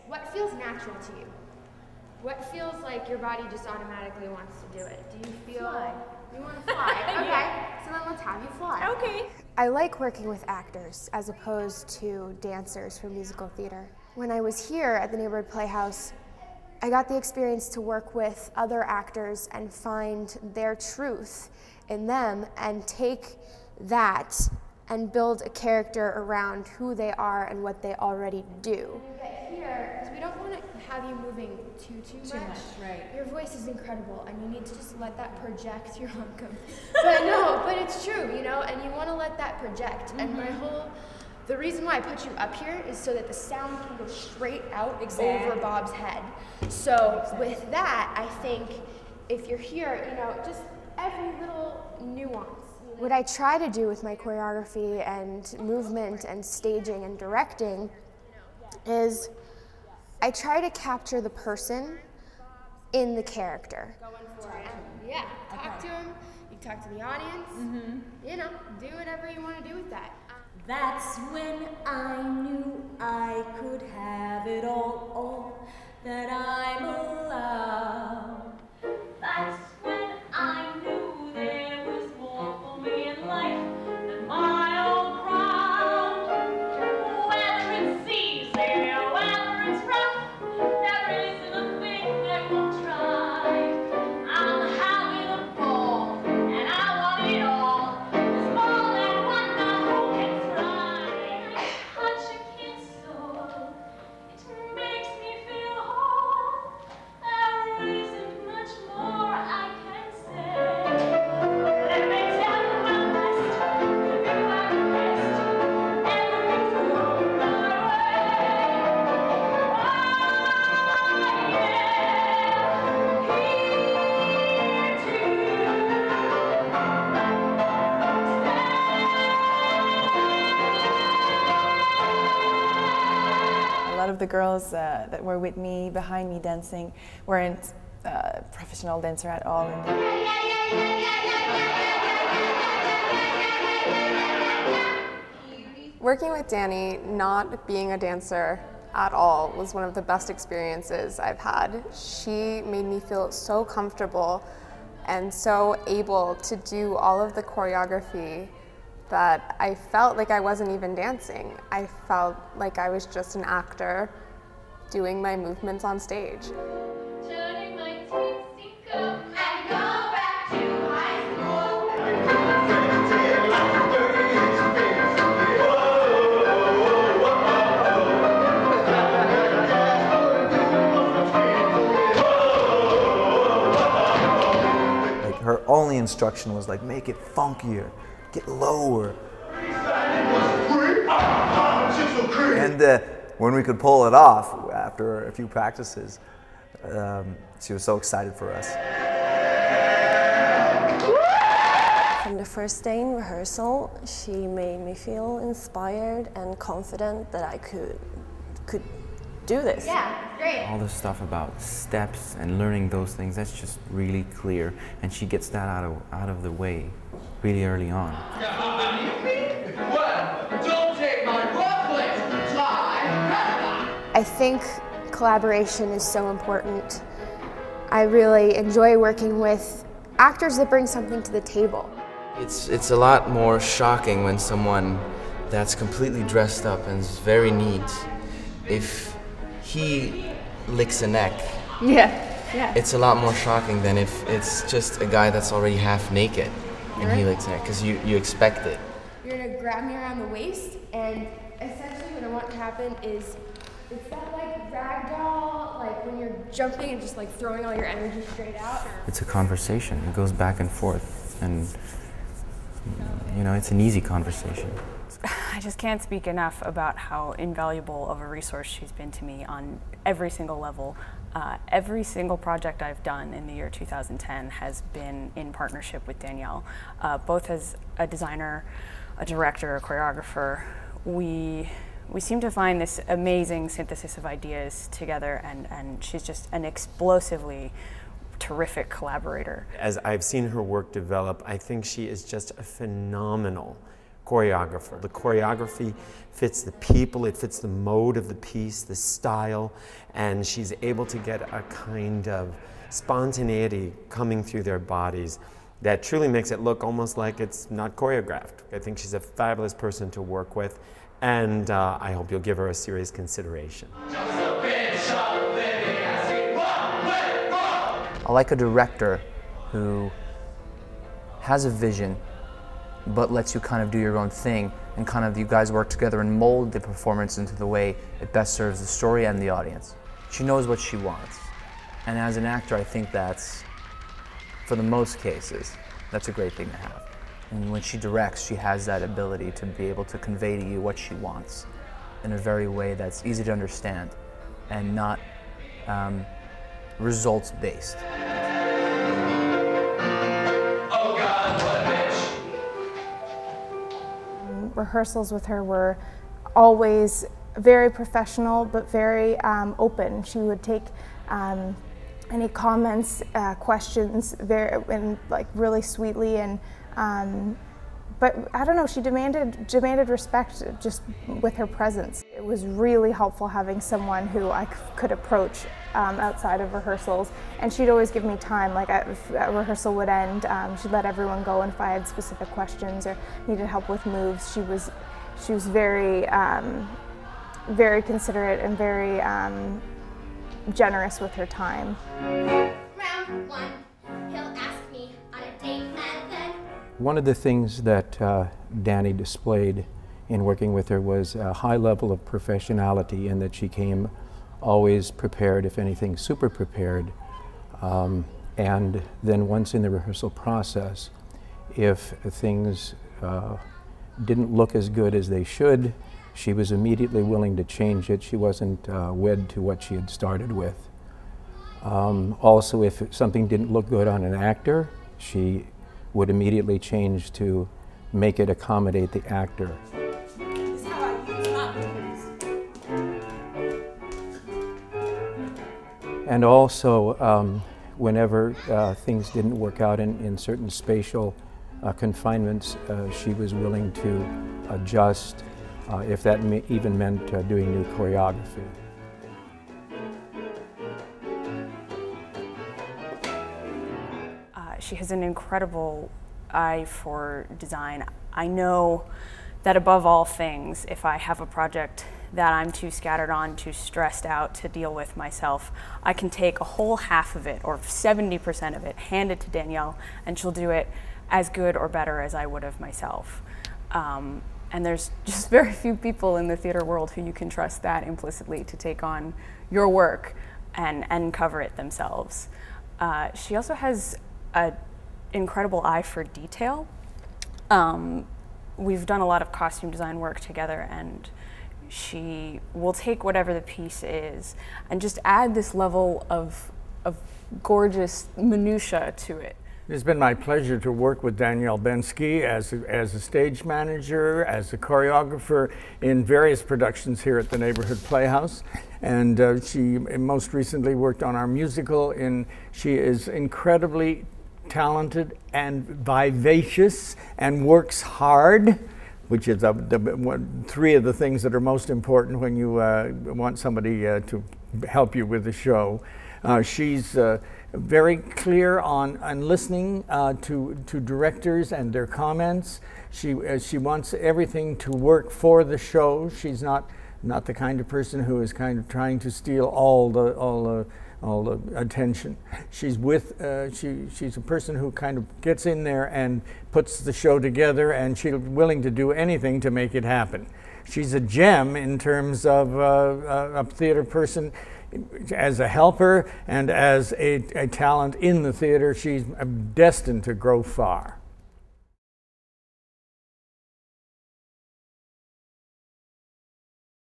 what feels natural to you? What feels like your body just automatically wants to do it? Do you feel you want to fly? Okay, yeah. So then let's have you fly. Okay. I like working with actors as opposed to dancers for musical theater. When I was here at the Neighborhood Playhouse, I got the experience to work with other actors and find their truth in them and take that and build a character around who they are and what they already do. When you get here, because we don't want to have you moving too much. Right. Your voice is incredible, and you need to just let that project. You're welcome. But no, but it's true, you know, and you want to let that project. And the reason why I put you up here is so that the sound can go straight out over Bob's head. So with that, I think if you're here, you know, just every little nuance. What I try to do with my choreography and movement and staging and directing is I try to capture the person in the character. Yeah, talk to him, you talk to the audience, you know, do whatever you want to do with that. That's when I knew I could have it all that I'm allowed. That's when I knew there was more for me in life than my own crown. Whether it's easy or whether it's rough, there isn't a thing they won't try. I'm having a ball and I want it all. There's more than one now who can try. Touch a kid's soul, it makes me feel whole. There isn't much more I can say. Let me tell you my best, give you my best, everything's going my A lot of the girls that were with me, behind me dancing, weren't professional dancer at all. Working with Danny, not being a dancer at all, was one of the best experiences I've had. She made me feel so comfortable and so able to do all of the choreography that I felt like I wasn't even dancing. I felt like I was just an actor doing my movements on stage. Turning my teensy cup and go back to high school. Like her only instruction was like, make it funkier, get lower. And when we could pull it off after a few practices, she was so excited for us. From the first day in rehearsal, she made me feel inspired and confident that I could do this. Yeah, great. All the stuff about steps and learning those things, that's just really clear, and she gets that out of the way really early on. Don't take my workplace I think collaboration is so important. I really enjoy working with actors that bring something to the table. It's a lot more shocking when someone that's completely dressed up and is very neat, if he licks a neck. Yeah. It's a lot more shocking than if it's just a guy that's already half naked and he licks a neck, because you expect it. You're gonna grab me around the waist, and essentially what I want to happen is, it's that like ragdoll, like when you're jumping and just like throwing all your energy straight out. It's a conversation. It goes back and forth, and you know, it's an easy conversation. I just can't speak enough about how invaluable of a resource she's been to me on every single level. Every single project I've done in the year 2010 has been in partnership with Danielle, both as a designer, a director, a choreographer. We seem to find this amazing synthesis of ideas together, and she's just an explosively terrific collaborator. As I've seen her work develop, I think she is just a phenomenal choreographer. The choreography fits the people, it fits the mode of the piece, the style, and she's able to get a kind of spontaneity coming through their bodies that truly makes it look almost like it's not choreographed. I think she's a fabulous person to work with, and I hope you'll give her a serious consideration. I like a director who has a vision but lets you kind of do your own thing, and kind of you guys work together and mold the performance into the way it best serves the story and the audience. She knows what she wants, and as an actor I think that's, for the most cases, that's a great thing to have. And when she directs, she has that ability to be able to convey to you what she wants in a very way that's easy to understand and not results-based. Rehearsals with her were always very professional but very open. She would take any comments, questions really sweetly, and but I don't know, she demanded respect just with her presence. It was really helpful having someone who I could approach outside of rehearsals, and she'd always give me time. Like if a rehearsal would end, she'd let everyone go, and if I had specific questions or needed help with moves, she was very very considerate and very generous with her time. Round one, he'll ask me on a date and then... One of the things that Danny displayed in working with her was a high level of professionality, in that she came always prepared, if anything super prepared, and then once in the rehearsal process, if things didn't look as good as they should, she was immediately willing to change it. She wasn't wed to what she had started with. Also, if something didn't look good on an actor, she would immediately change to make it accommodate the actor. And also, whenever things didn't work out in certain spatial confinements, she was willing to adjust, if that even meant doing new choreography. She has an incredible eye for design. I know that above all things, if I have a project that I'm too scattered on, too stressed out to deal with myself, I can take a whole half of it, or 70% of it, hand it to Danielle, and she'll do it as good or better as I would have myself. And there's just very few people in the theater world who you can trust that implicitly to take on your work and cover it themselves. She also has an incredible eye for detail. We've done a lot of costume design work together, and she will take whatever the piece is and just add this level of gorgeous minutia to it. It's been my pleasure to work with Danielle Bensky as a stage manager, as a choreographer in various productions here at the Neighborhood Playhouse. And she most recently worked on our musical. She is incredibly talented and vivacious and works hard, which is three of the things that are most important when you want somebody to help you with the show. She's very clear on listening to directors and their comments. She wants everything to work for the show. She's not the kind of person who is kind of trying to steal all the attention. She's a person who kind of gets in there and puts the show together, and she's willing to do anything to make it happen. She's a gem in terms of a theater person. As a helper and as a talent in the theater, she's destined to grow far.